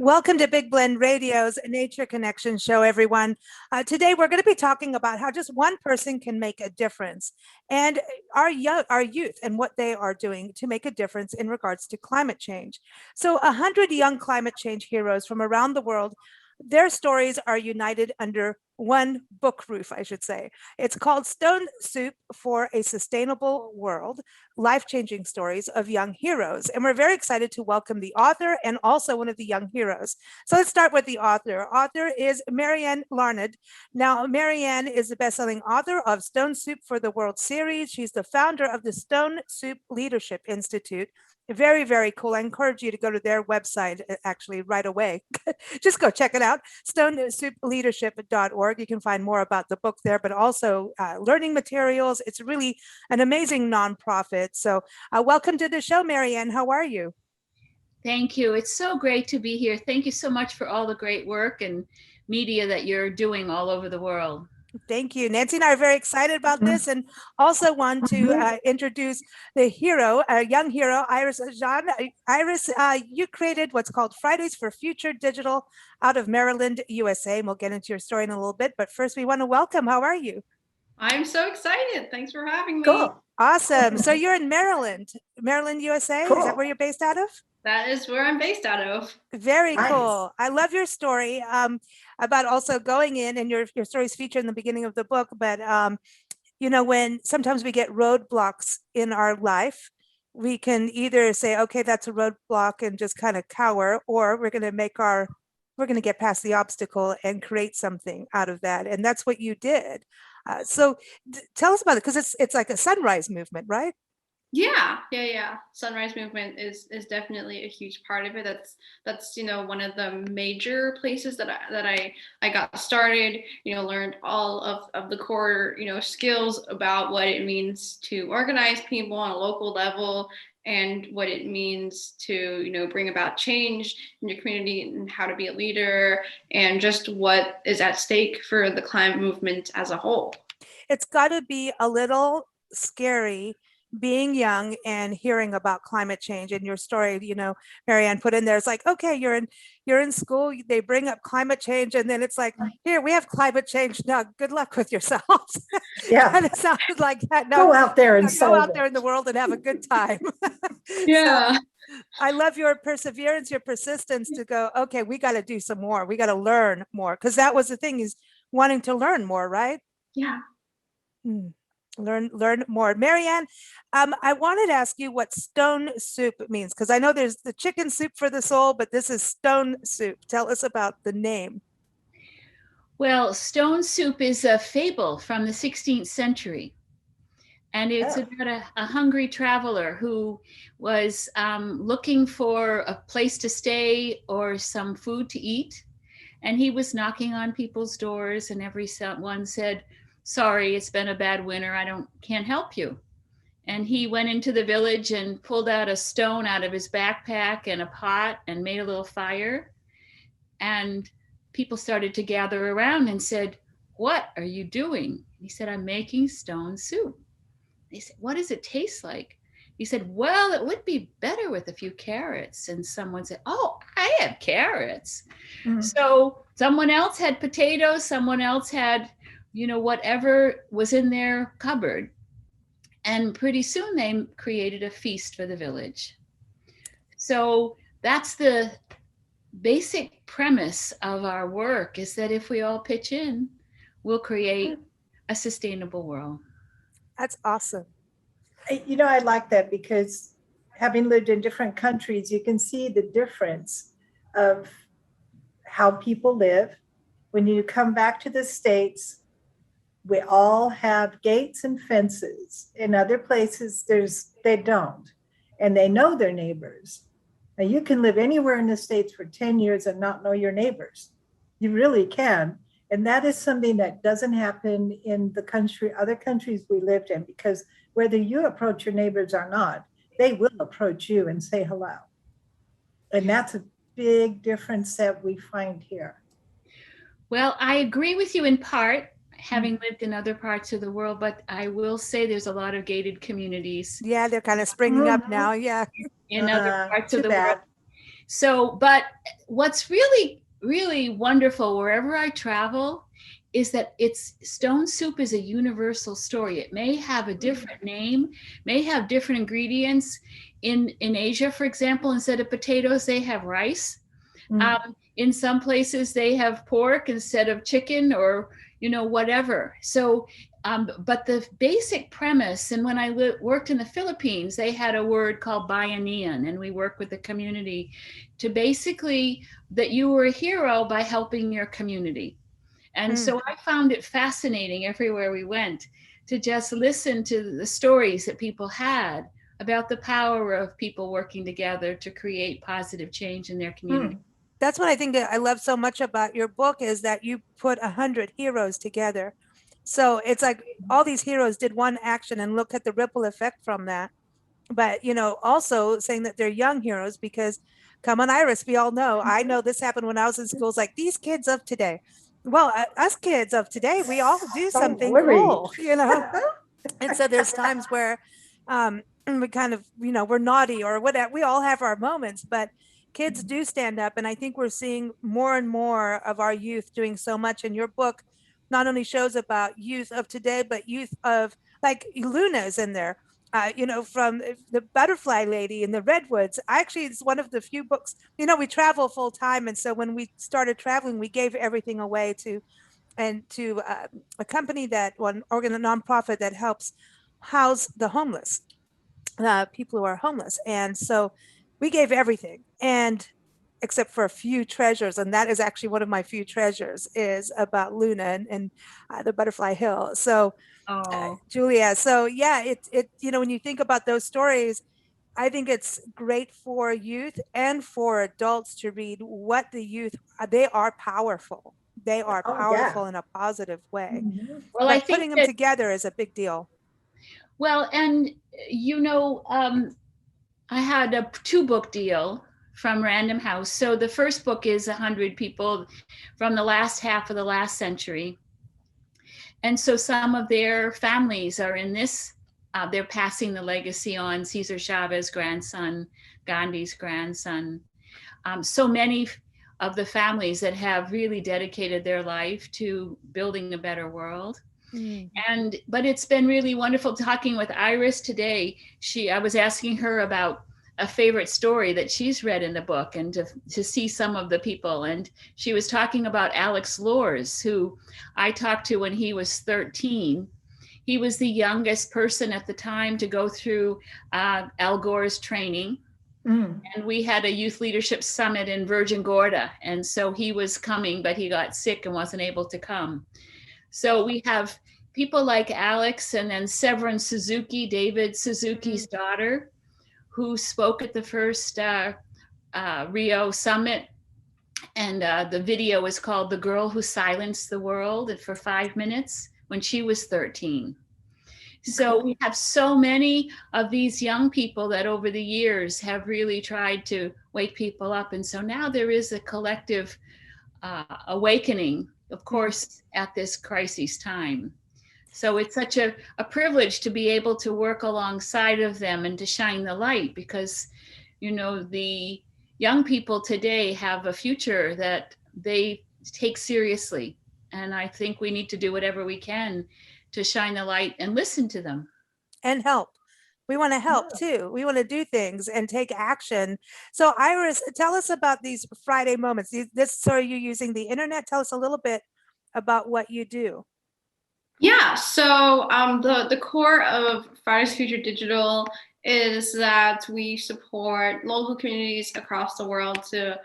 Welcome to Big Blend Radio's Nature Connection show, everyone. Today, we're going to be talking about how just one person can make a difference, and our youth and what they are doing to make a difference in regards to climate change. So 100 young climate change heroes from around the world, their stories are united under one book roof, I should say. It's called Stone Soup for a Sustainable World, Life-Changing Stories of Young Heroes. And we're very excited to welcome the author and also one of the young heroes. So let's start with the author. Author is Marianne-Larnad. Now, Marianne is the best-selling author of Stone Soup for the World series. She's the founder of the Stone Soup Leadership Institute. Very, very cool. I encourage you to go to their website actually right away. Just go check it out, stonesoupleadership.org. You can find more about the book there, but also learning materials. It's really an amazing nonprofit. So welcome to the show, Marianne. How are you? Thank you. It's so great to be here. Thank you so much for all the great work and media that you're doing all over the world. Thank you. Nancy and I are very excited about this, and also want to introduce the hero, a young hero, Iris Zhan. Iris, you created what's called Fridays for Future Digital out of Maryland, USA. And we'll get into your story in a little bit, but first we want to welcome. How are you? I'm so excited. Thanks for having me. Cool. Awesome. So you're in Maryland, USA. Cool. Is that where you're based out of? That is where I'm based out of. Very cool. I love your story about also going in, and your stories feature in the beginning of the book, but you know, when sometimes we get roadblocks in our life, we can either say, okay, that's a roadblock and just kind of cower, or we're going to get past the obstacle and create something out of that. And that's what you did. So tell us about it, because it's like a sunrise movement, right? Yeah. Sunrise movement is definitely a huge part of it. That's one of the major places that I got started. Learned all of the core skills about what it means to organize people on a local level, and what it means to bring about change in your community, and how to be a leader, and just what is at stake for the climate movement as a whole. It's got to be a little scary being young and hearing about climate change. In your story, Marianne put in there, it's like, okay, you're in school, they bring up climate change, and then it's like, here, we have climate change now, good luck with yourselves. Yeah. And it sounded like that. No, go out there and go out there in the world and have a good time. Yeah. So, I love your perseverance, your persistence to go, okay, we got to do some more, we got to learn more, because that was the thing, is wanting to learn more, right? Yeah. Learn more. Marianne, I wanted to ask you what stone soup means, because I know there's the chicken soup for the soul, but this is stone soup. Tell us about the name. Well, stone soup is a fable from the 16th century. And it's about a hungry traveler who was looking for a place to stay or some food to eat. And he was knocking on people's doors, and everyone said, sorry, it's been a bad winter, can't help you. And he went into the village and pulled out a stone out of his backpack and a pot and made a little fire. And people started to gather around and said, what are you doing? He said, I'm making stone soup. They said, what does it taste like? He said, well, it would be better with a few carrots. And someone said, oh, I have carrots. Mm-hmm. So someone else had potatoes, someone else had whatever was in their cupboard. And pretty soon they created a feast for the village. So that's the basic premise of our work, is that if we all pitch in, we'll create a sustainable world. That's awesome. I like that, because having lived in different countries, you can see the difference of how people live. When you come back to the States, we all have gates and fences. In other places, they don't, and they know their neighbors. Now, you can live anywhere in the States for 10 years and not know your neighbors. You really can. And that is something that doesn't happen in other countries we lived in, because whether you approach your neighbors or not, they will approach you and say hello. And that's a big difference that we find here. Well, I agree with you in part, having lived in other parts of the world, but I will say there's a lot of gated communities. Yeah, they're kind of springing up now, yeah. In other parts of the world. So, but what's really, really wonderful wherever I travel is that stone soup is a universal story. It may have a different name, may have different ingredients. In Asia, for example, instead of potatoes, they have rice. In some places, they have pork instead of chicken, or whatever. So, but the basic premise, and when I worked in the Philippines, they had a word called bayanihan, and we work with the community to basically that you were a hero by helping your community. And so I found it fascinating everywhere we went to just listen to the stories that people had about the power of people working together to create positive change in their community. That's what I think that I love so much about your book, is that you put 100 heroes together. So it's like all these heroes did one action, and look at the ripple effect from that. But, also saying that they're young heroes, because come on, Iris, we all know, I know this happened when I was in schools, like these kids of today. Well, us kids of today, we all do something cool, And so there's times where we kind of, we're naughty or whatever. We all have our moments, but kids do stand up. And I think we're seeing more and more of our youth doing so much. And your book not only shows about youth of today, but youth of, like, Luna's in there. From the butterfly lady in the redwoods. Actually, it's one of the few books, we travel full time. And so when we started traveling, we gave everything away to a company a nonprofit that helps house the homeless, people who are homeless. And so we gave everything, and except for a few treasures. And that is actually one of my few treasures, is about Luna and the Butterfly Hill. So Julia. So yeah, when you think about those stories, I think it's great for youth and for adults to read what the youth, they are powerful. They are powerful in a positive way. Well, but I think putting them together is a big deal. Well, and I had a 2-book deal from Random House. So the first book is 100 people from the last half of the last century. And so some of their families are in this, they're passing the legacy on. Cesar Chavez, grandson, Gandhi's grandson. So many of the families that have really dedicated their life to building a better world. But it's been really wonderful talking with Iris today. I was asking her about a favorite story that she's read in the book, and to see some of the people. And she was talking about Alex Lors, who I talked to when he was 13. He was the youngest person at the time to go through Al Gore's training. And we had a youth leadership summit in Virgin Gorda. And so he was coming, but he got sick and wasn't able to come. So we have people like Alex, and then Severin Suzuki, David Suzuki's daughter, who spoke at the first Rio summit. And the video is called "The Girl Who Silenced the World" for 5 minutes when she was 13. So we have so many of these young people that over the years have really tried to wake people up. And so now there is a collective awakening, of course, at this crisis time. So it's such a privilege to be able to work alongside of them and to shine the light, because, the young people today have a future that they take seriously. And I think we need to do whatever we can to shine the light and listen to them. And help. We want to help too. We want to do things and take action. So Iris, tell us about these Friday moments. So are you using the internet? Tell us a little bit about what you do. Yeah, so the core of Fridays Future Digital is that we support local communities across the world to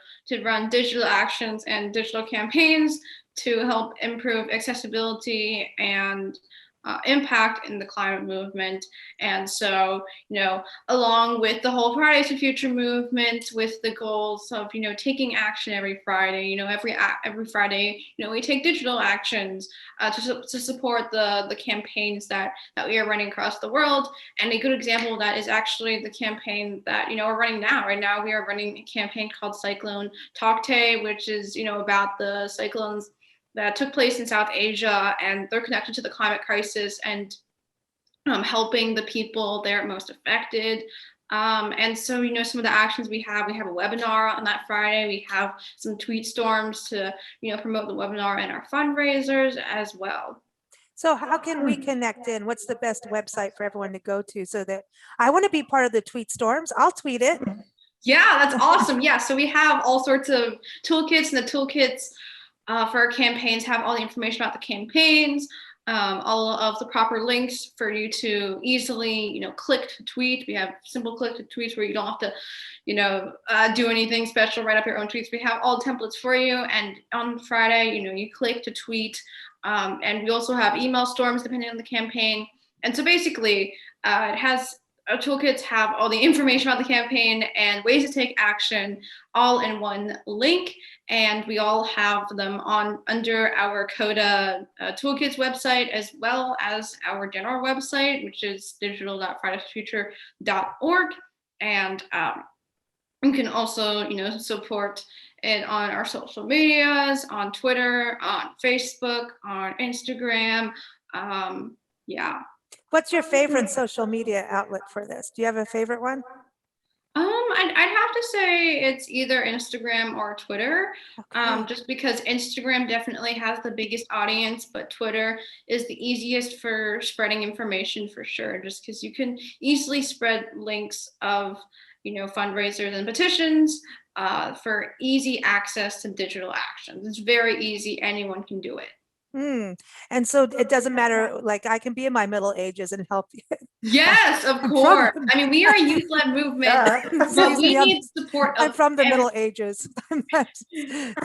run digital actions and digital campaigns to help improve accessibility and impact in the climate movement. And so, along with the whole Fridays for Future movement, with the goals of, taking action every Friday, every Friday, we take digital actions to support the campaigns that we are running across the world. And a good example of that is actually the campaign that, we're running now. Right now, we are running a campaign called Cyclone Tokte, which is, about the cyclones that took place in South Asia and their connection to the climate crisis, and helping the people there most affected. And so, some of the actions we have a webinar on that Friday. We have some tweet storms to, promote the webinar and our fundraisers as well. So how can we connect in? What's the best website for everyone to go to so that I want to be part of the tweet storms? I'll tweet it. Yeah, that's awesome. Yeah, so we have all sorts of toolkits, and the toolkits for our campaigns have all the information about the campaigns, all of the proper links for you to easily, click to tweet. We have simple click to tweets where you don't have to, do anything special, write up your own tweets. We have all templates for you. And on Friday, you click to tweet. And we also have email storms depending on the campaign. And so basically, our toolkits have all the information about the campaign and ways to take action all in one link. And we all have them under our CODA toolkits website, as well as our general website, which is digital.fridaysforfuture.org. And you can also, support it on our social medias, on Twitter, on Facebook, on Instagram. Yeah. What's your favorite social media outlet for this? Do you have a favorite one? I'd have to say it's either Instagram or Twitter, Okay. just because Instagram definitely has the biggest audience, but Twitter is the easiest for spreading information for sure, just because you can easily spread links of, fundraisers and petitions for easy access to digital actions. It's very easy. Anyone can do it. And so it doesn't matter, like I can be in my middle ages and help you. Yes, of course. I mean, we are a youth-led movement, but we need support I'm of from the Middle Ages.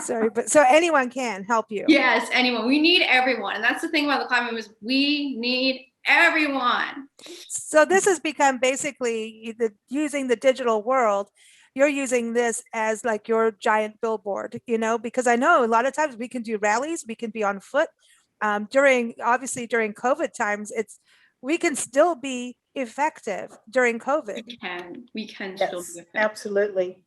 Sorry, but so anyone can help you. Yes, anyone. We need everyone. And that's the thing about the climate movement, is we need everyone. So this has become basically using the digital world. You're using this as like your giant billboard, because I know a lot of times we can do rallies, we can be on foot. During COVID times, we can still be effective during COVID. We can Yes, still do it. absolutely.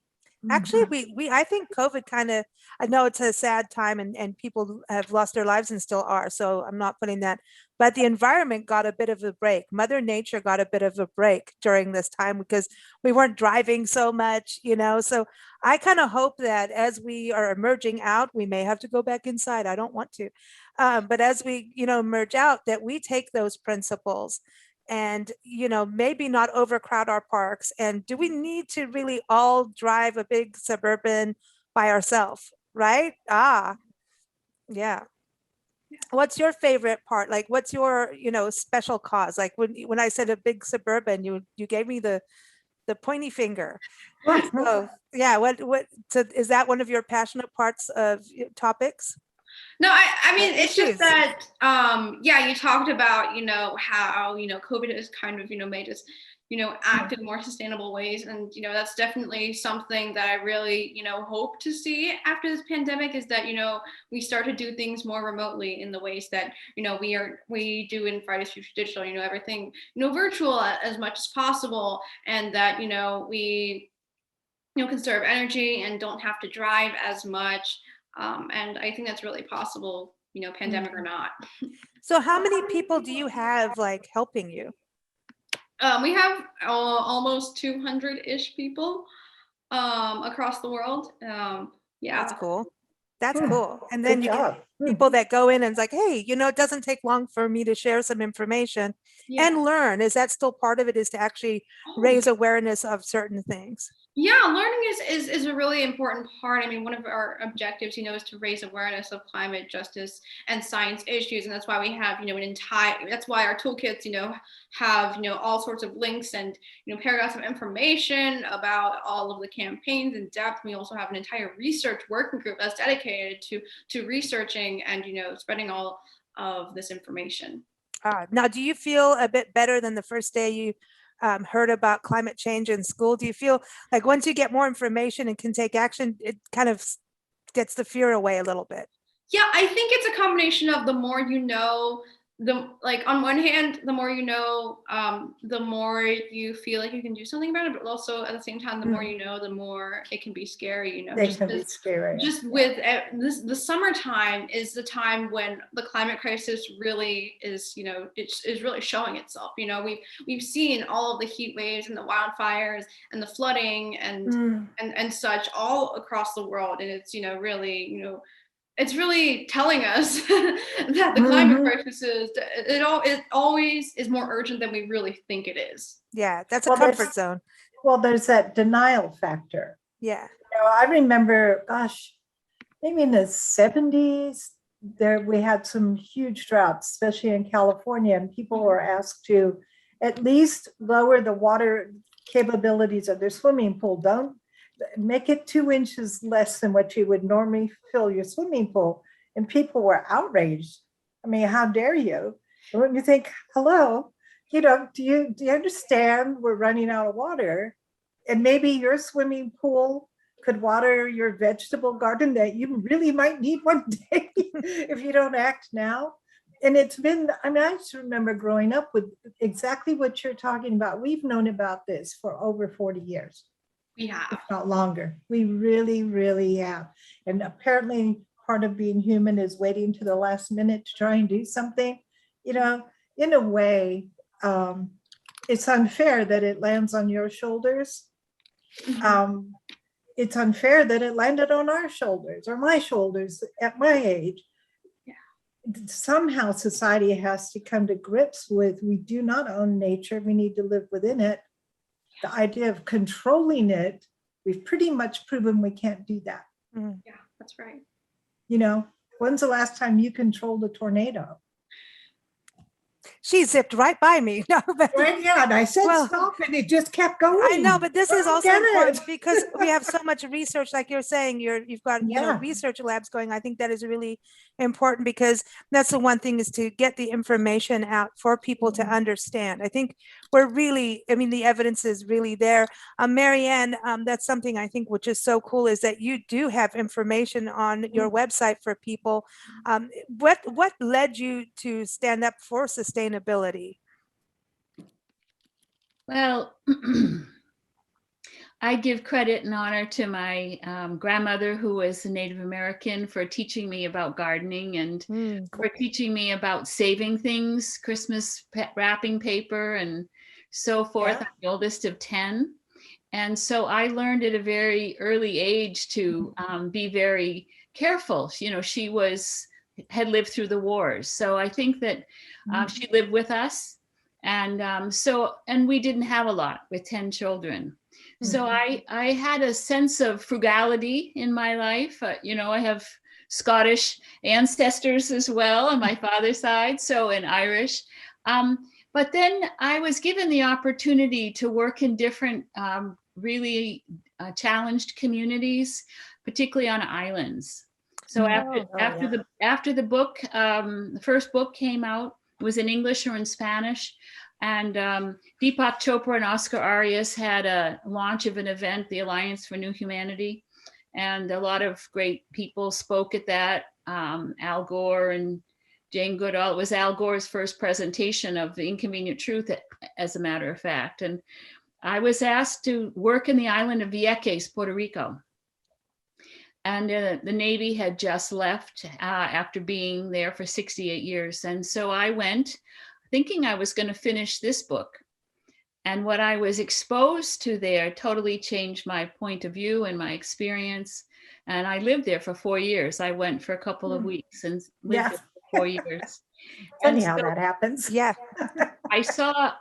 Actually, I think COVID I know it's a sad time and people have lost their lives and still are. So I'm not putting that, but the environment got a bit of a break. Mother Nature got a bit of a break during this time because we weren't driving so much, so I kind of hope that as we are emerging out, we may have to go back inside. I don't want to, but as we, emerge out, that we take those principles and maybe not overcrowd our parks. And do we need to really all drive a big suburban by ourselves, right? Yeah. What's your favorite part? Like, what's your special cause? Like when I said a big suburban, you gave me the pointy finger. So yeah, what so is that one of your passionate parts of topics? No, I mean, it's just that, you talked about, how, COVID has kind of, made us, act in more sustainable ways. And, that's definitely something that I really, hope to see after this pandemic, is that, we start to do things more remotely in the ways that, we do in Fridays for Future Digital, everything, virtual as much as possible. And that, we, conserve energy and don't have to drive as much. And I think that's really possible, pandemic or not. So how many people do you have like helping you? We have almost 200-ish people across the world. Yeah. That's cool. That's cool. And then Good you job. get people that go in and it's like, hey, it doesn't take long for me to share some information and learn. Is that still part of it, is to actually raise awareness of certain things? Yeah, learning is a really important part. I mean, one of our objectives, is to raise awareness of climate justice and science issues. And that's why we have, that's why our toolkits, have, all sorts of links and, paragraphs of information about all of the campaigns in depth. We also have an entire research working group that's dedicated to researching and, spreading all of this information. Now, do you feel a bit better than the first day you heard about climate change in school? Do you feel like once you get more information and can take action, it kind of gets the fear away a little bit? Yeah, I think it's a combination of the more you know, like on one hand, the more you know, the more you feel like you can do something about it, but also at the same time, the more you know, the more it can be scary, They can be scary. Just with this, the summertime is the time when the climate crisis really is, it's really showing itself. We've seen all of the heat waves and the wildfires and the flooding and such all across the world, and it's really it's really telling us that the climate crisis it always is more urgent than we really think it is. Yeah, that's a comfort zone. Well, there's that denial factor. Yeah. I remember, gosh, maybe in the 70s, we had some huge droughts, especially in California, and people were asked to at least lower the water capabilities of their swimming pool. Don't make it 2 inches less than what you would normally fill your swimming pool. And people were outraged. I mean, how dare you? And when you think, hello, do you understand we're running out of water? And maybe your swimming pool could water your vegetable garden that you really might need one day if you don't act now. And it's been, I just remember growing up with exactly what you're talking about. We've known about this for over 40 years. We have. If not longer. We really, really have. And apparently part of being human is waiting to the last minute to try and do something. In a way, it's unfair that it lands on your shoulders. It's unfair that it landed on our shoulders or my shoulders at my age. Somehow society has to come to grips with, we do not own nature. We need to live within it. The idea of controlling it, we've pretty much proven we can't do that. Yeah, that's right. When's the last time you controlled a tornado? She zipped right by me. No, but and I said stop, and it just kept going. I know, but this is also important because we have so much research, like you're saying, you've got research labs going. I think that is really important because that's the one thing, is to get the information out for people to understand. I think the evidence is really there. Marianne, that's something I think which is so cool, is that you do have information on your website for people. What led you to stand up for sustainability? Well, I give credit and honor to my grandmother, who was a Native American, for teaching me about gardening and for teaching me about saving things, Christmas wrapping paper and so forth. I'm the oldest of 10. And so I learned at a very early age to be very careful. She had lived through the wars. So I think that she lived with us. And and we didn't have a lot with 10 children. So I had a sense of frugality in my life. I have Scottish ancestors as well on my father's side, and Irish. But then I was given the opportunity to work in different really challenged communities, particularly on islands. So after the book, the first book came out, it was in English or in Spanish. And Deepak Chopra and Oscar Arias had a launch of an event, the Alliance for New Humanity. And a lot of great people spoke at that. Al Gore and Jane Goodall. It was Al Gore's first presentation of The Inconvenient Truth, as a matter of fact. And I was asked to work in the island of Vieques, Puerto Rico. And the Navy had just left after being there for 68 years. And so I went thinking I was going to finish this book. And what I was exposed to there totally changed my point of view and my experience. And I lived there for 4 years. I went for a couple of weeks and lived there for 4 years. Funny how that happens. Yeah. I saw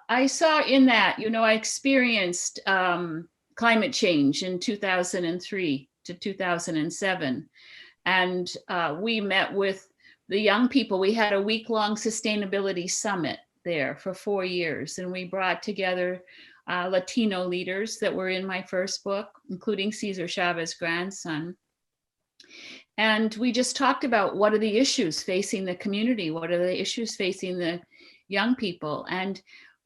in that, I experienced climate change in 2003 to 2007. And we met with the young people. We had a week-long sustainability summit there for 4 years. And we brought together Latino leaders that were in my first book, including Cesar Chavez's grandson. And we just talked about what are the issues facing the community? What are the issues facing the young people? And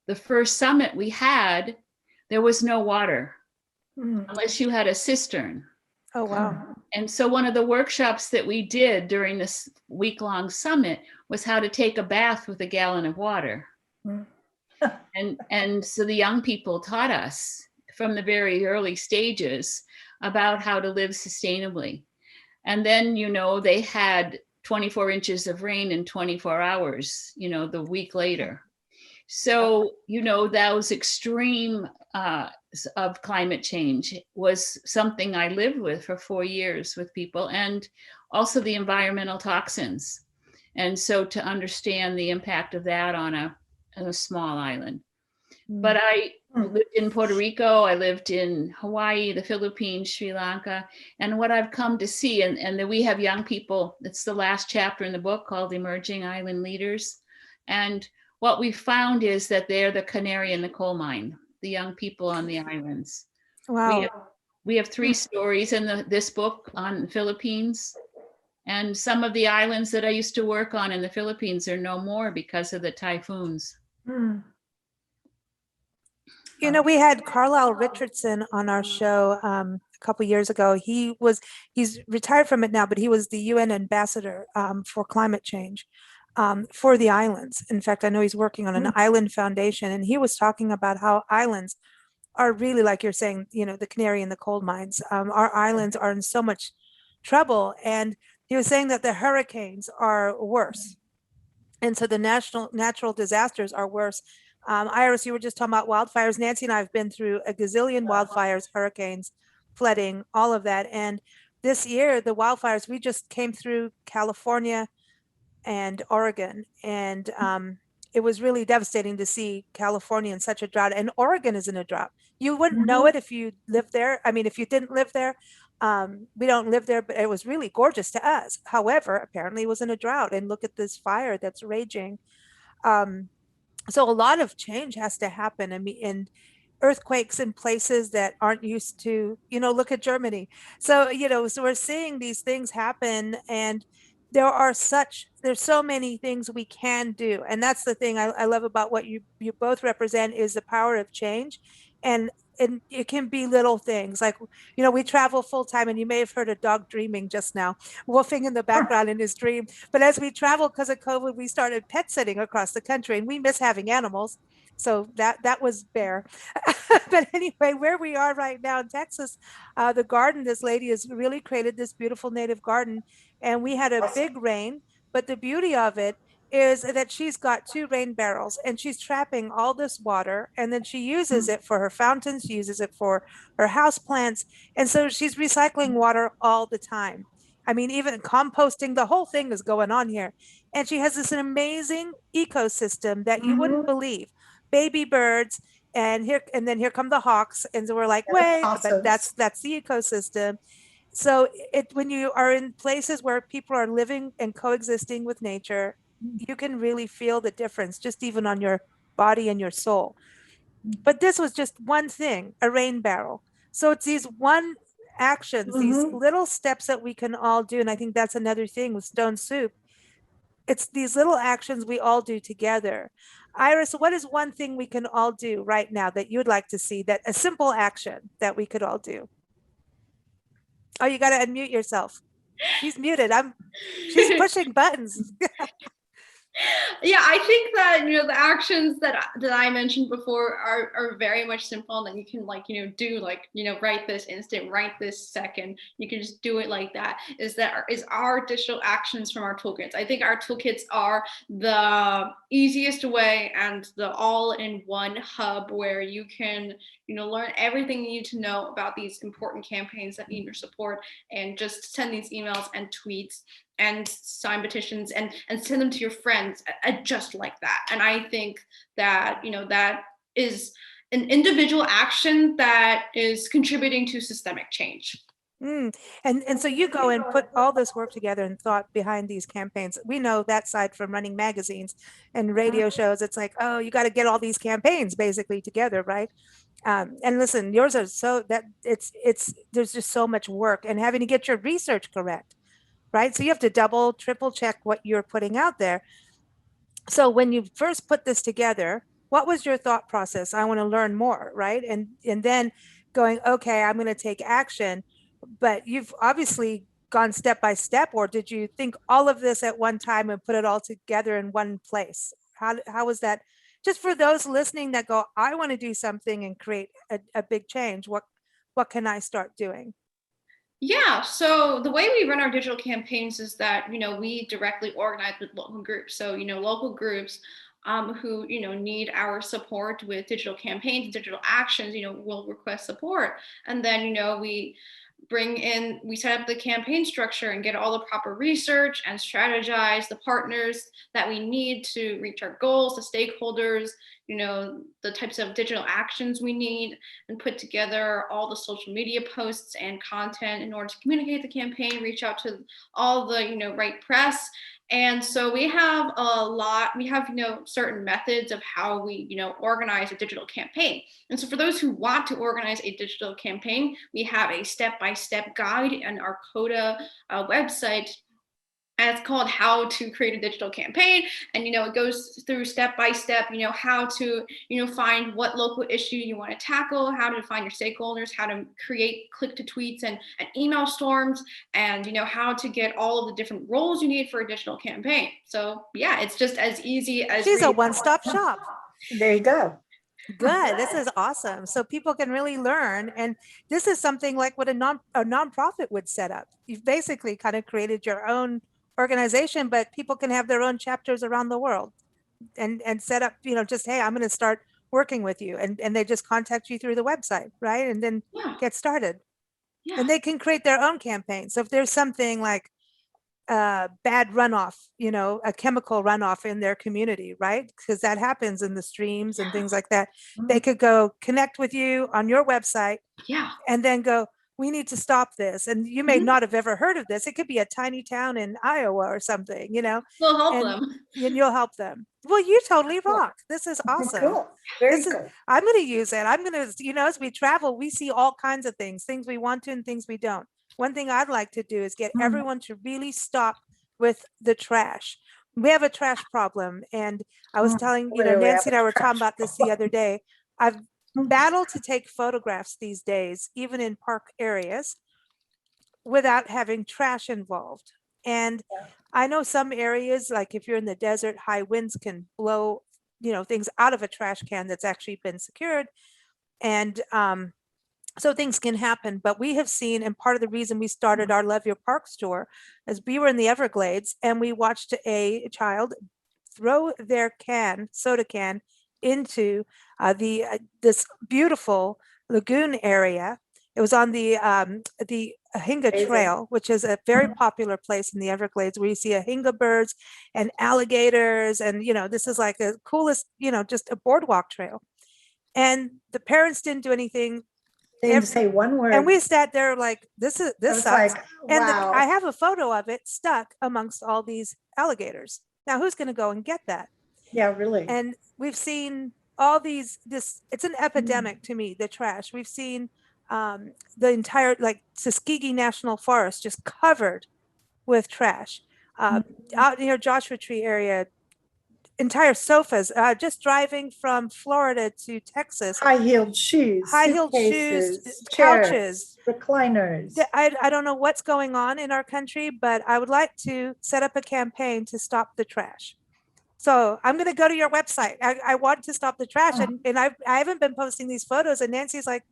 the first summit we had, there was no water unless you had a cistern. Oh, wow. And so one of the workshops that we did during this week-long summit was how to take a bath with a gallon of water. And so the young people taught us from the very early stages about how to live sustainably. And then, they had 24 inches of rain in 24 hours, the week later. So, those extreme of climate change was something I lived with for 4 years with people, and also the environmental toxins. And so to understand the impact of that on a small island. But I lived in Puerto Rico, I lived in Hawaii, the Philippines, Sri Lanka, and what I've come to see, and that we have young people, it's the last chapter in the book called Emerging Island Leaders. And what we found is that they're the canary in the coal mine, the young people on the islands. Wow. We have 3 stories in this book on the Philippines. And some of the islands that I used to work on in the Philippines are no more because of the typhoons. We had Carlisle Richardson on our show a couple years ago. He's retired from it now, but he was the UN ambassador for climate change for the islands. In fact, I know he's working on an island foundation, and he was talking about how islands are really, like you're saying, the canary in the coal mines. Our islands are in so much trouble, and he was saying that the hurricanes are worse. And so the natural disasters are worse. Iris, you were just talking about wildfires. Nancy and I have been through a gazillion wildfires, hurricanes, flooding, all of that. And this year, the wildfires, we just came through California and Oregon. And it was really devastating to see California in such a drought. And Oregon is in a drought. You wouldn't know it if you lived there. I mean, if you didn't live there, we don't live there, but it was really gorgeous to us. However, apparently it was in a drought, and look at this fire that's raging. So a lot of change has to happen. I mean, and earthquakes in places that aren't used to, look at Germany. So, so we're seeing these things happen, and there's so many things we can do. And that's the thing I love about what you both represent, is the power of change. And it can be little things like, we travel full time, and you may have heard a dog dreaming just now, woofing in the background in his dream. But as we travel, because of COVID, we started pet sitting across the country, and we miss having animals. So that was Bear. But anyway, where we are right now in Texas, the garden, this lady has really created this beautiful native garden, and we had a big rain. But the beauty of it is that she's got 2 rain barrels, and she's trapping all this water, and then she uses it for her fountains, she uses it for her house plants. And so she's recycling water all the time. I mean, even composting, the whole thing is going on here. And she has this amazing ecosystem that you wouldn't believe. Baby birds, and then here come the hawks. And so we're like, wait, but that's the ecosystem. So when you are in places where people are living and coexisting with nature, you can really feel the difference, just even on your body and your soul. But this was just one thing, a rain barrel. So it's these one actions, these little steps that we can all do. And I think that's another thing with Stone Soup. It's these little actions we all do together. Iris, what is one thing we can all do right now that you'd like to see, that a simple action that we could all do? Oh, you got to unmute yourself. She's muted. She's pushing buttons. Yeah, I think that the actions that I mentioned before are very much simple, and that you can do right this instant, right this second. You can just do it like that. Is our digital actions from our toolkits. I think our toolkits are the easiest way and the all-in-one hub where you can learn everything you need to know about these important campaigns that need your support, and just send these emails and tweets and sign petitions and send them to your friends just like that. And I think that, that is an individual action that is contributing to systemic change. And so you go and put all this work together and thought behind these campaigns. We know that side from running magazines and radio shows. It's like, oh, you got to get all these campaigns basically together, right? And listen, yours are so that there's just so much work, and having to get your research correct, right? So you have to double, triple check what you're putting out there. So when you first put this together, what was your thought process? I want to learn more, right? And then going, okay, I'm going to take action. but you've obviously gone step by step, or did you think all of this at one time and put it all together in one place? How was that? Just for those listening that go, I want to do something and create a big change. What can I start doing? Yeah, so the way we run our digital campaigns is that, we directly organize with local groups. So, local groups who, need our support with digital campaigns, digital actions, will request support. And then, we set up the campaign structure and get all the proper research and strategize the partners that we need to reach our goals, the stakeholders, the types of digital actions we need, and put together all the social media posts and content in order to communicate the campaign, reach out to all the, right press. And so we have certain methods of how we, organize a digital campaign. And so for those who want to organize a digital campaign, we have a step-by-step guide on our CODA website. And it's called How to Create a Digital Campaign. And, it goes through step by step, how to, find what local issue you want to tackle, how to find your stakeholders, how to create click to tweets and email storms, and, how to get all of the different roles you need for a digital campaign. So yeah, it's just as easy as— She's a one-stop shop. There you go. Good. This is awesome. So people can really learn. And this is something like what a nonprofit would set up. You've basically kind of created your own organization, but people can have their own chapters around the world and set up, just, hey, I'm going to start working with you. And they just contact you through the website, right? And then get started. Yeah. And they can create their own campaign. So if there's something like bad runoff, a chemical runoff in their community, right? Because that happens in the streams and things like that. They could go connect with you on your website, and then go, we need to stop this. And you may not have ever heard of this. It could be a tiny town in Iowa or something, We'll help them. And you'll help them. Well, you totally rock. This is awesome. Cool. Very cool. I'm going to use it. I'm going to, as we travel, we see all kinds of things we want to and things we don't. One thing I'd like to do is get everyone to really stop with the trash. We have a trash problem. And I was telling, Nancy and I were talking about this the other day. I've battled to take photographs these days, even in park areas, without having trash involved. And I know some areas, like if you're in the desert, high winds can blow, things out of a trash can that's actually been secured. And so things can happen, but we have seen, and part of the reason we started our Love Your Park store is we were in the Everglades and we watched a child throw their soda can into this beautiful lagoon area. It was on the Ahinga Trail, which is a very popular place in the Everglades where you see Ahinga birds and alligators. And, this is like the coolest, just a boardwalk trail. And the parents didn't do anything. They didn't say one word. And we sat there like, this sucks. Like, and wow. I have a photo of it stuck amongst all these alligators. Now, who's going to go and get that? Yeah, really. And we've seen all these, it's an epidemic to me, the trash. We've seen the entire, like Tuskegee National Forest just covered with trash. Out near Joshua Tree area, entire sofas, just driving from Florida to Texas. High-heeled shoes, chairs, couches, recliners. I don't know what's going on in our country, but I would like to set up a campaign to stop the trash. So I'm going to go to your website. I want to stop the trash. And I haven't been posting these photos. And Nancy's like,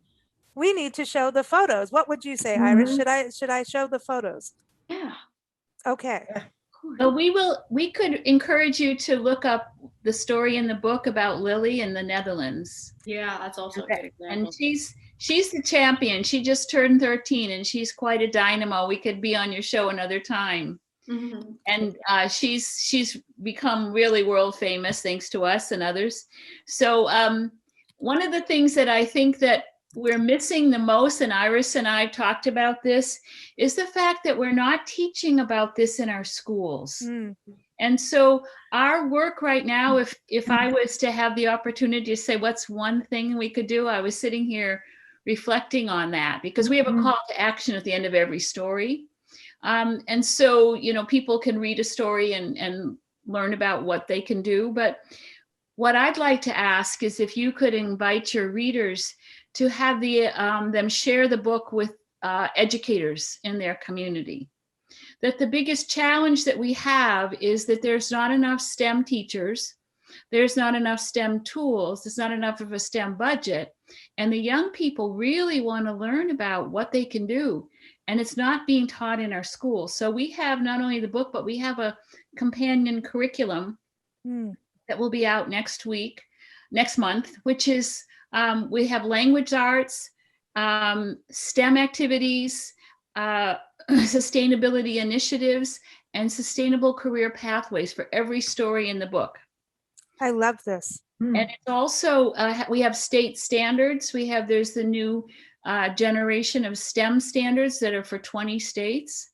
we need to show the photos. What would you say, Iris? Should I show the photos? Yeah. Okay. Yeah. Well, we could encourage you to look up the story in the book about Lily in the Netherlands. Yeah, that's also a good example. And she's the champion. She just turned 13 and she's quite a dynamo. We could be on your show another time. Mm-hmm. And she's become really world famous thanks to us and others. So one of the things that I think that we're missing the most, and Iris and I talked about this, is the fact that we're not teaching about this in our schools. And so our work right now, if I was to have the opportunity to say what's one thing we could do, I was sitting here reflecting on that, because we have a call to action at the end of every story. And so, people can read a story and learn about what they can do. But what I'd like to ask is if you could invite your readers to have them share the book with educators in their community. That the biggest challenge that we have is that there's not enough STEM teachers, there's not enough STEM tools, there's not enough of a STEM budget, and the young people really want to learn about what they can do, and it's not being taught in our schools. So we have not only the book, but we have a companion curriculum that will be out next month, which is, we have language arts, STEM activities, sustainability initiatives, and sustainable career pathways for every story in the book. I love this. And it's also, we have state standards. There's the new generation of STEM standards that are for 20 states.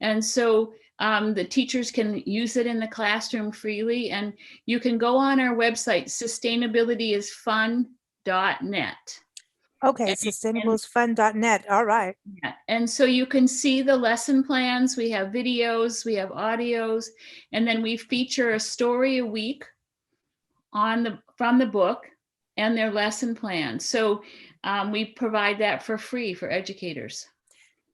And so the teachers can use it in the classroom freely. And you can go on our website, sustainabilityisfun.net. Okay, sustainableisfun.net. All right. Yeah. And so you can see the lesson plans. We have videos, we have audios, and then we feature a story a week from the book and their lesson plan. So we provide that for free for educators.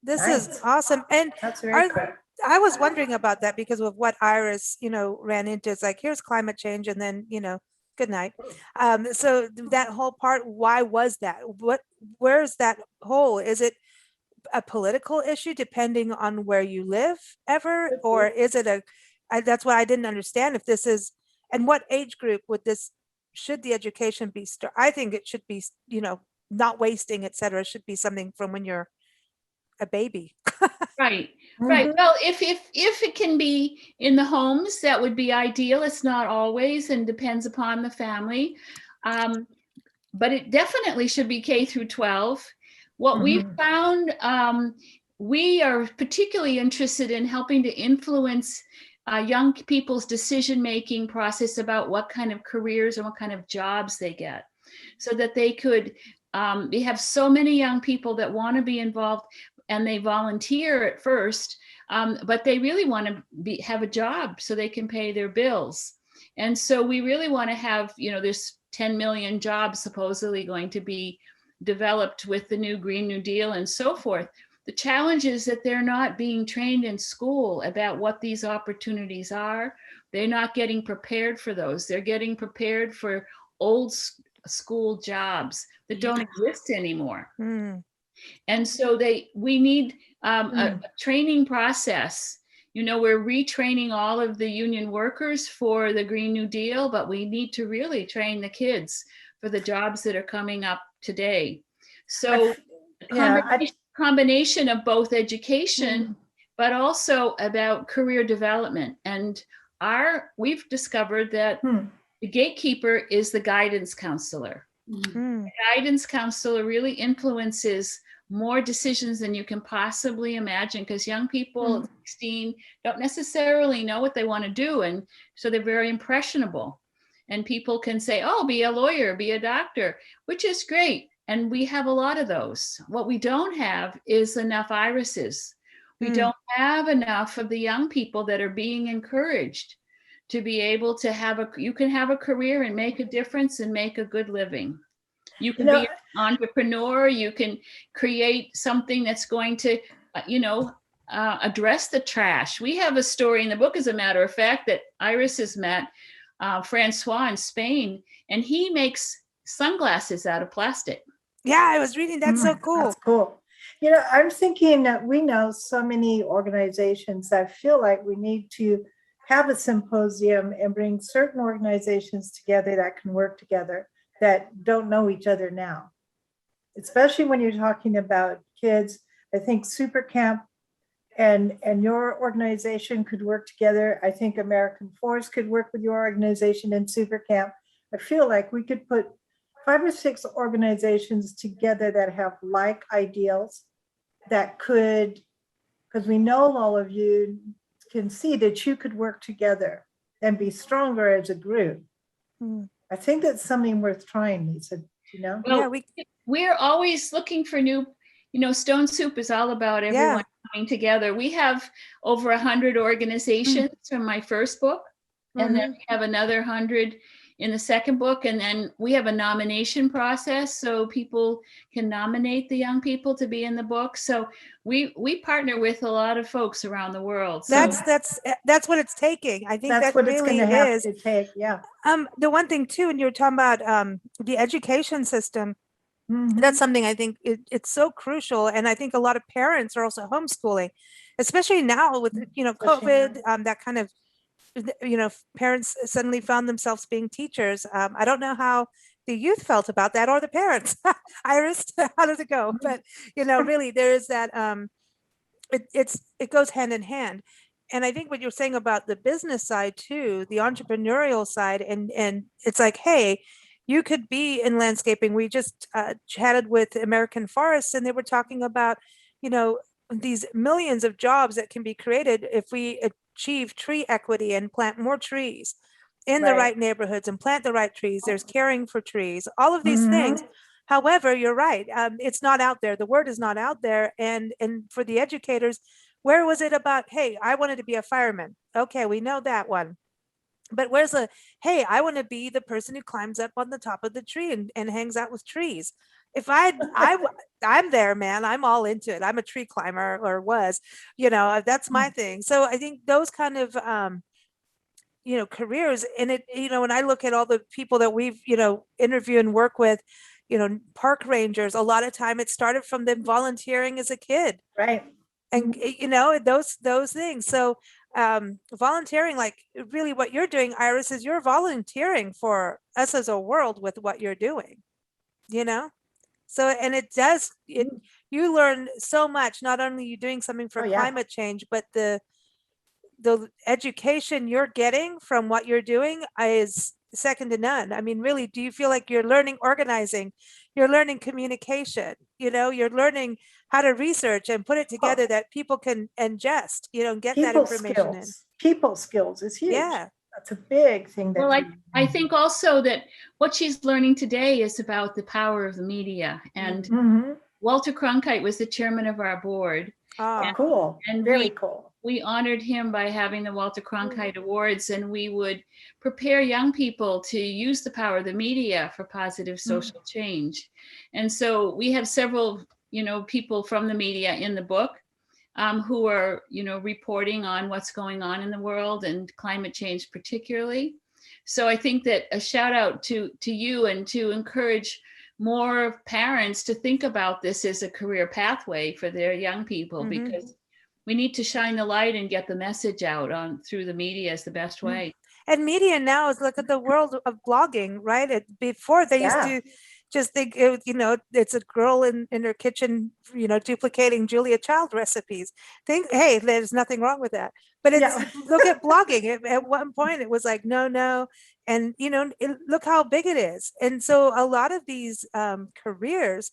This is awesome. And That's very cool. I was wondering about that because of what Iris, ran into. It's like, here's climate change, and then, good night. So that whole part, why was that? Where's that hole? Is it a political issue depending on where you live ever? Or is it that's what I didn't understand, if this is, and what age group should the education be? I think it should be, not wasting, et cetera. It should be something from when you're a baby. Right. Well, if it can be in the homes, that would be ideal. It's not always, and depends upon the family. But it definitely should be K through 12. What we've found, we are particularly interested in helping to influence young people's decision-making process about what kind of careers and what kind of jobs they get, so that they could, we have so many young people that want to be involved, and they volunteer at first, but they really want to have a job so they can pay their bills. And so we really want to have, there's 10 million jobs supposedly going to be developed with the new Green New Deal and so forth. The challenge is that they're not being trained in school about what these opportunities are. They're not getting prepared for those. They're getting prepared for old school jobs that don't exist anymore. And so we need a training process. We're retraining all of the union workers for the Green New Deal, but we need to really train the kids for the jobs that are coming up today. So combination of both education, but also about career development. And we've discovered that the gatekeeper is the guidance counselor. The guidance counselor really influences more decisions than you can possibly imagine, because young people at 16 don't necessarily know what they want to do, and so they're very impressionable. And people can say, oh, be a lawyer, be a doctor, which is great, and we have a lot of those. What we don't have is enough irises. We don't have enough of the young people that are being encouraged to be able to you can have a career and make a difference and make a good living. You can be an entrepreneur. You can create something that's going to, address the trash. We have a story in the book, as a matter of fact, that Iris has met Francois in Spain, and he makes sunglasses out of plastic. Yeah, I was reading. That's so cool. That's cool. I'm thinking that we know so many organizations that feel like we need to have a symposium and bring certain organizations together that can work together, that don't know each other now, especially when you're talking about kids. I think Super Camp and your organization could work together. I think American Forest could work with your organization and Super Camp. I feel like we could put 5 or 6 organizations together that have like ideals, that could, because we know all of you can see that you could work together and be stronger as a group. I think that's something worth trying, Lisa. Well, we're always looking for new, Stone Soup is all about everyone coming together. We have over 100 organizations from my first book, and then we have another 100 in the second book. And then we have a nomination process, so people can nominate the young people to be in the book. So we partner with a lot of folks around the world. So That's what it's taking. I think That's that what it's really going to have is. to take. Yeah. The one thing too, and you were talking about the education system, Mhm. that's something I think it's so crucial. And I think a lot of parents are also homeschooling, especially now with, Especially COVID, that kind of, parents suddenly found themselves being teachers. I don't know how the youth felt about that, or the parents. Iris, how does it go? But, really there is that, it goes hand in hand. And I think what you're saying about the business side too, the entrepreneurial side, and it's like, hey, you could be in landscaping. We just chatted with American Forests, and they were talking about, these millions of jobs that can be created if we achieve tree equity and plant more trees in the Right. right neighborhoods and plant the right trees. There's caring for trees, all of these Mhm. things. However, you're right. It's not out there. The word is not out there. And for the educators, where was it about, hey, I wanted to be a fireman. Okay, we know that one. But where's hey, I want to be the person who climbs up on the top of the tree and hangs out with trees. If I'm there, man, I'm all into it. I'm a tree climber, or was, that's my thing. So I think those kind of, careers, and it, when I look at all the people that we've, interview and work with, park rangers, a lot of time it started from them volunteering as a kid. Right. And those things. So volunteering, like really what you're doing, Iris, is you're volunteering for us as a world with what you're doing, so, and it does it, you learn so much, not only you doing something for Oh, yeah. climate change, but the education you're getting from what you're doing is second to none. I mean, really, do you feel like you're learning organizing, you're learning communication, you're learning how to research and put it together that people can ingest, get that People information in? skills. People skills is huge. Yeah. That's a big thing. That well, I think also that what she's learning today is about the power of the media. And Mhm. Walter Cronkite was the chairman of our board. Oh, And- Cool. and Very cool. We honored him by having the Walter Cronkite Awards, and we would prepare young people to use the power of the media for positive social change. And so we have several, people from the media in the book who are, reporting on what's going on in the world and climate change particularly. So I think that a shout out to you, and to encourage more parents to think about this as a career pathway for their young people, because we need to shine the light and get the message out through the media is the best way. And media now is, look at the world of blogging, right? Before they used to just think, it's a girl in her kitchen, duplicating Julia Child recipes. Hey, there's nothing wrong with that. But look at blogging. At one point, it was like, no. And, look how big it is. And so a lot of these careers,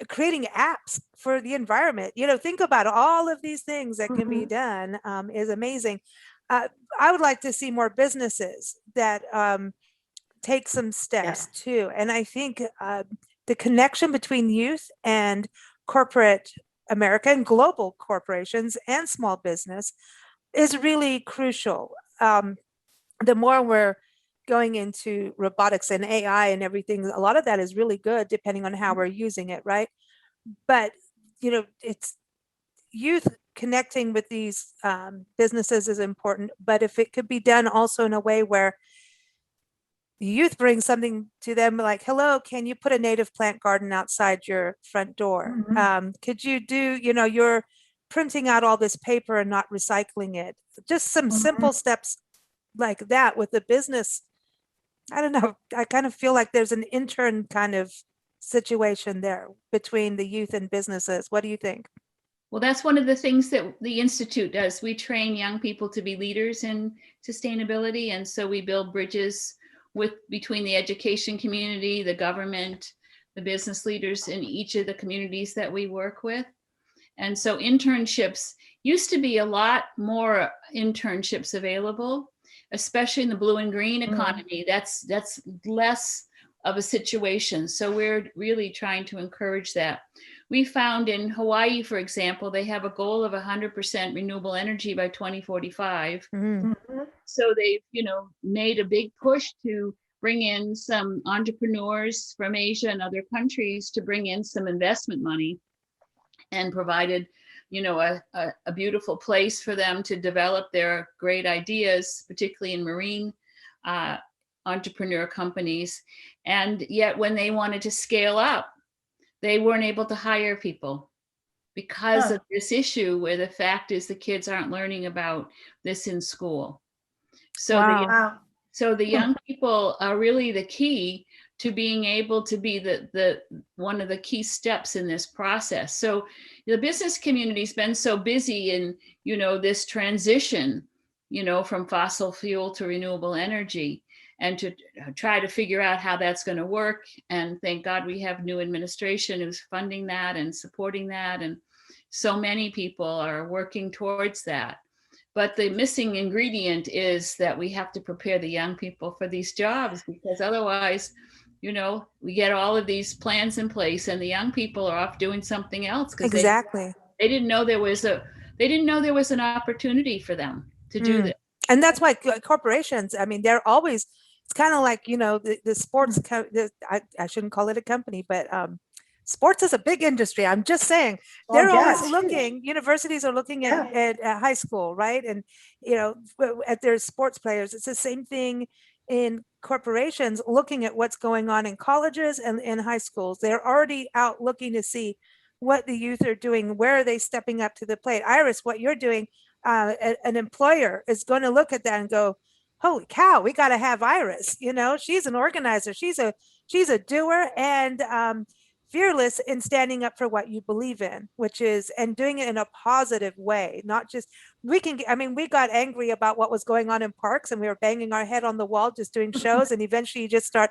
creating apps for the environment, think about all of these things that can be done, is amazing. I would like to see more businesses that take some steps too. And I think the connection between youth and corporate America and global corporations and small business is really crucial. The more we're going into robotics and AI and everything, a lot of that is really good depending on how we're using it, right? But it's youth connecting with these businesses is important, but if it could be done also in a way where the youth bring something to them, like, hello, can you put a native plant garden outside your front door? Could you do, you're printing out all this paper and not recycling it? Just some simple steps like that with the business. I don't know. I kind of feel like there's an intern kind of situation there between the youth and businesses. What do you think? Well, that's one of the things that the Institute does. We train young people to be leaders in sustainability. And so we build bridges between the education community, the government, the business leaders in each of the communities that we work with. And so internships used to be a lot more internships available, especially in the blue and green economy. That's less of a situation. So we're really trying to encourage that. we found in Hawaii, for example, they have a goal of 100% renewable energy by 2045. Mhm. So they've, made a big push to bring in some entrepreneurs from Asia and other countries to bring in some investment money, and provided, a beautiful place for them to develop their great ideas, particularly in marine entrepreneur companies. And yet when they wanted to scale up, they weren't able to hire people because of this issue where the fact is the kids aren't learning about this in school. So Wow. the young people are really the key to being able to be the one of the key steps in this process. So the business community's been so busy in, this transition, from fossil fuel to renewable energy, and to try to figure out how that's going to work. And thank God we have new administration who's funding that and supporting that. And so many people are working towards that. But the missing ingredient is that we have to prepare the young people for these jobs, because otherwise, we get all of these plans in place and the young people are off doing something else because Exactly. they didn't know there was an opportunity for them to do this. And that's why corporations, I mean, they're always, it's kind of like, the sports, I shouldn't call it a company, but sports is a big industry. I'm just saying, they're always looking, universities are looking at high school, right? And, at their sports players. It's the same thing in corporations, looking at what's going on in colleges and in high schools. They're already out looking to see what the youth are doing, where are they stepping up to the plate. Iris, what you're doing, an employer is going to look at that and go, holy cow, we got to have Iris. She's an organizer. She's a doer and fearless in standing up for what you believe in, which is, and doing it in a positive way, not just, we got angry about what was going on in parks and we were banging our head on the wall, just doing shows. And eventually you just start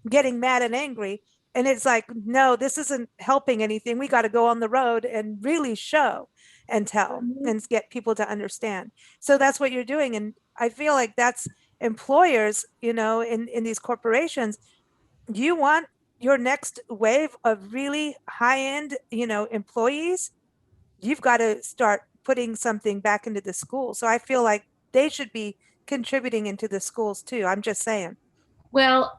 getting mad and angry. And it's like, no, this isn't helping anything. We got to go on the road and really show and tell and get people to understand. So that's what you're doing. And I feel like that's employers, in these corporations, you want your next wave of really high-end, employees, you've got to start putting something back into the school. So I feel like they should be contributing into the schools too. I'm just saying. Well,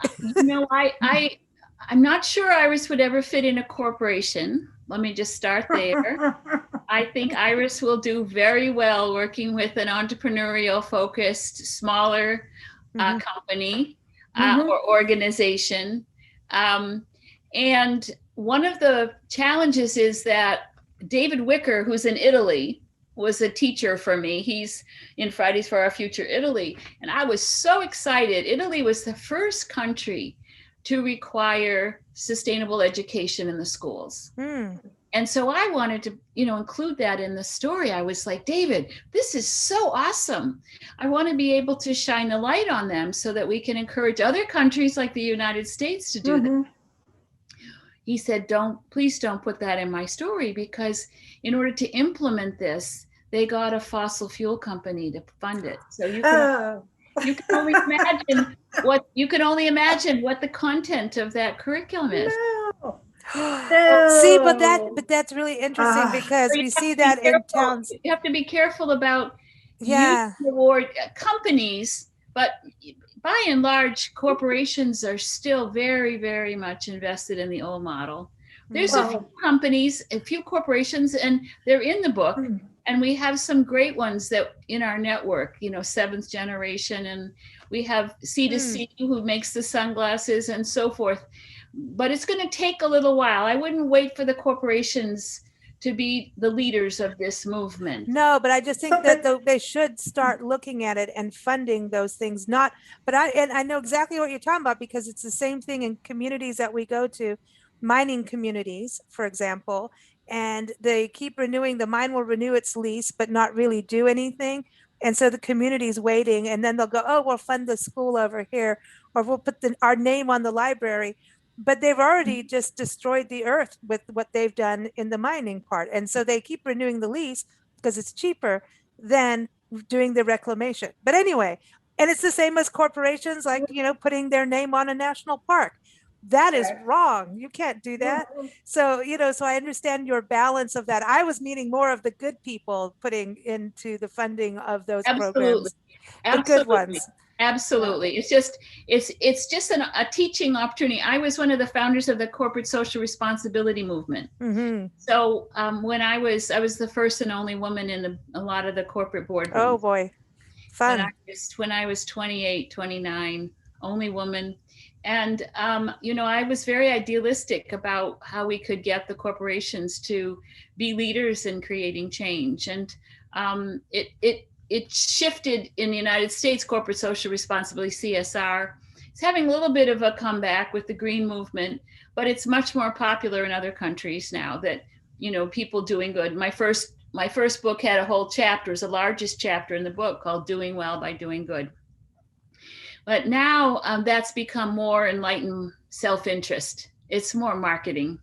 I'm not sure Iris would ever fit in a corporation. Let me just start there. I think Iris will do very well working with an entrepreneurial focused, smaller company or organization. And one of the challenges is that David Wicker, who's in Italy, was a teacher for me. He's in Fridays for Our Future Italy. And I was so excited. Italy was the first country to require sustainable education in the schools. And so I wanted to, include that in the story. I was like, David, this is so awesome. I want to be able to shine a light on them so that we can encourage other countries like the United States to do that. He said, please don't put that in my story, because in order to implement this, they got a fossil fuel company to fund it. So you can only imagine what the content of that curriculum is. See, but that's really interesting because we see that in towns. You have to be careful about youth reward companies, but by and large, corporations are still very, very much invested in the old model. There's a few companies, a few corporations, and they're in the book. And we have some great ones that in our network, Seventh Generation, and we have C2C who makes the sunglasses and so forth. But it's going to take a little while. I wouldn't wait for the corporations to be the leaders of this movement. No, but I just think that they should start looking at it and funding those things. I know exactly what you're talking about, because it's the same thing in communities that we go to, mining communities, for example, and they keep renewing, the mine will renew its lease, but not really do anything. And so the community's waiting, and then they'll go, oh, we'll fund the school over here, or we'll put our name on the library. But they've already just destroyed the earth with what they've done in the mining part. And so they keep renewing the lease because it's cheaper than doing the reclamation. But anyway, and it's the same as corporations, like, putting their name on a national park. that is Correct. wrong. You can't do that. So, so I understand your balance of that. I was meaning more of the good people putting into the funding of those Absolutely. programs, the good Absolutely. ones. Absolutely. It's just a teaching opportunity. I was one of the founders of the corporate social responsibility movement. Mm-hmm. So when I was the first and only woman in a lot of the corporate boardrooms. Oh boy, fun. When I was 28, 29, only woman. And, I was very idealistic about how we could get the corporations to be leaders in creating change. And it shifted in the United States. Corporate social responsibility, CSR, it's having a little bit of a comeback with the green movement, but it's much more popular in other countries now that, people doing good. My first book had a whole chapter, is the largest chapter in the book, called Doing Well by Doing Good. But now that's become more enlightened self-interest. It's more marketing,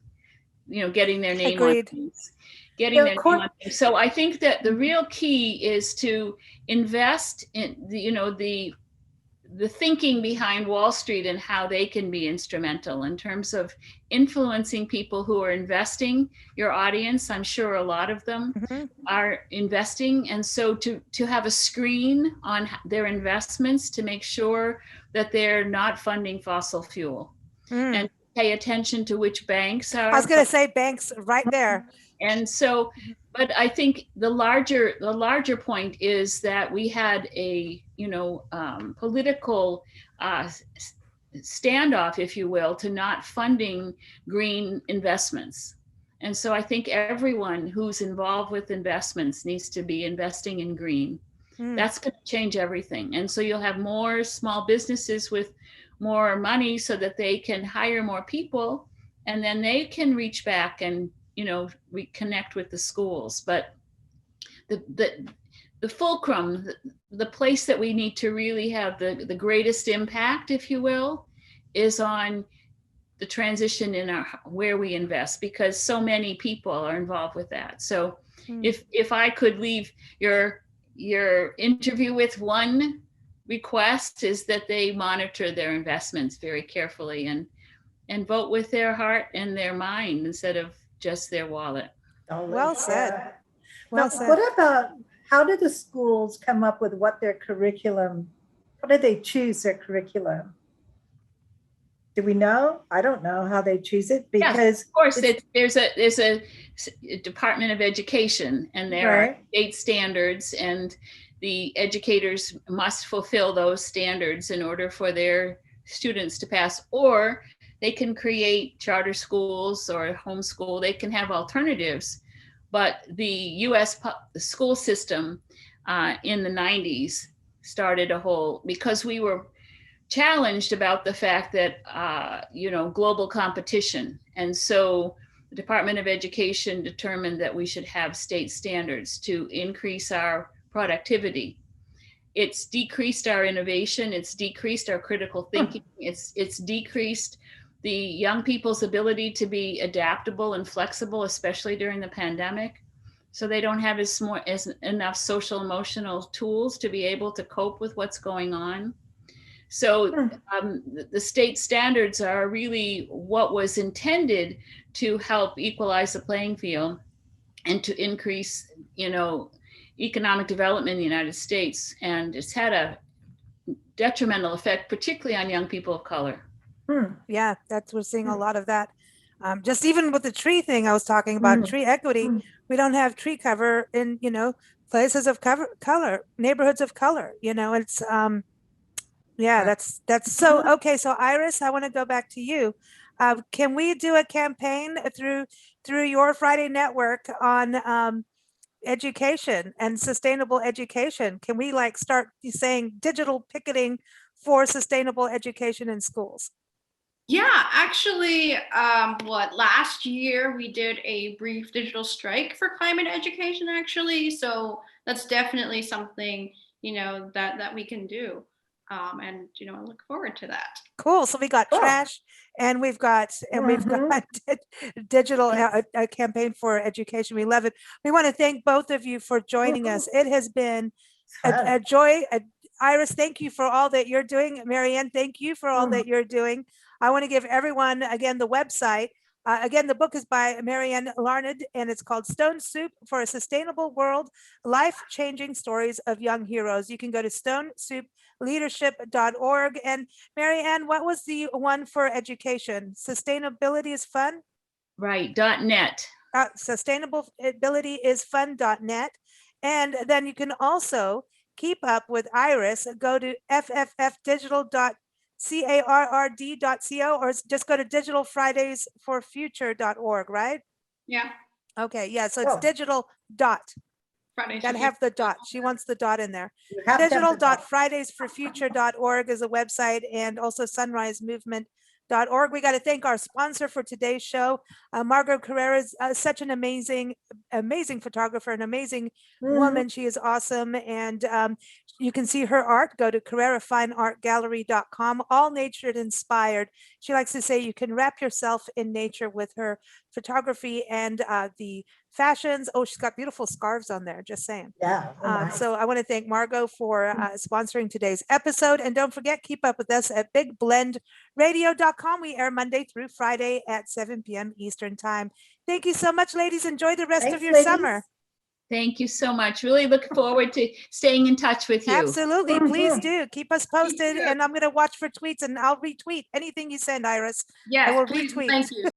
getting their name Agreed. on things. Getting their name on things. So I think that the real key is to invest in the thinking behind Wall Street and how they can be instrumental in terms of influencing people who are investing. Your audience, I'm sure a lot of them are investing. And so to have a screen on their investments to make sure that they're not funding fossil fuel and pay attention to which banks are. I was going to say banks right there. And so, but I think the larger point is that we had a, political standoff, if you will, to not funding green investments. And so I think everyone who's involved with investments needs to be investing in green. That's going to change everything. And so you'll have more small businesses with more money so that they can hire more people, and then they can reach back and reconnect with the schools. But the fulcrum, the place that we need to really have the greatest impact, if you will, is on the transition in where we invest, because so many people are involved with that. So if I could leave your interview with one request, is that they monitor their investments very carefully and vote with their heart and their mind instead of just their wallet. Well said. Well said. What about, how did the schools come up with what their curriculum, how did they choose their curriculum? Do we know? I don't know how they choose it, because yes, of course there's a Department of Education, and there are state standards, and the educators must fulfill those standards in order for their students to pass. Or they can create charter schools or homeschool. They can have alternatives. But the U.S. school system in the 90s started because we were challenged about the fact that, global competition. And so the Department of Education determined that we should have state standards to increase our productivity. It's decreased our innovation. It's decreased our critical thinking. It's decreased the young people's ability to be adaptable and flexible, especially during the pandemic. So they don't have enough social emotional tools to be able to cope with what's going on. So the state standards are really what was intended to help equalize the playing field and to increase, economic development in the United States. And it's had a detrimental effect, particularly on young people of color. Yeah, we're seeing a lot of that. Just even with the tree thing I was talking about, tree equity, we don't have tree cover in, places of color, neighborhoods of color, it's, that's so, okay. So Iris, I want to go back to you. Can we do a campaign through your Friday network on education and sustainable education? Can we start saying digital picketing for sustainable education in schools? Yeah, actually, last year we did a brief digital strike for climate education, actually. So that's definitely something, that we can do. And, I look forward to that. Cool. So we got trash, and we've got digital a campaign for education. We love it. We want to thank both of you for joining us. It has been a joy. Iris, thank you for all that you're doing. Marianne, thank you for all that you're doing. I want to give everyone, again, the website. Again, the book is by Marianne Larnad, and it's called Stone Soup for a Sustainable World, Life-Changing Stories of Young Heroes. You can go to stonesoupleadership.org. And Marianne, what was the one for education? Sustainability is fun? Right, .net. Sustainability is fun.net. And then you can also keep up with Iris. Go to FFFdigital.carrd.co, or just go to digitalfridaysforfuture.org, right? Yeah. Okay, yeah, so it's Oh. digital dot. Fridays. Gotta have the dot. She wants the dot in there. You have to have the dot. Digital.fridaysforfuture.org is a website, and also sunrisemovement.org. We got to thank our sponsor for today's show. Margot Carrera is such an amazing photographer, an amazing woman. She is awesome. And you can see her art. Go to carrerafineartgallery.com, all nature inspired. She likes to say you can wrap yourself in nature with her photography and the fashions. Oh, she's got beautiful scarves on there, just saying. Yeah. Oh, nice. So I want to thank Margot for sponsoring today's episode. And don't forget, keep up with us at bigblendradio.com. We air Monday through Friday at 7 p.m. Eastern time. Thank you so much, ladies. Enjoy the rest Thanks, of your ladies. summer. Thank you so much. Really look forward to staying in touch with you. Absolutely. Please Mhm. do. Keep us posted. too. And I'm going to watch for tweets, and I'll retweet anything you send, Iris. Yes, will please. retweet. Thank you.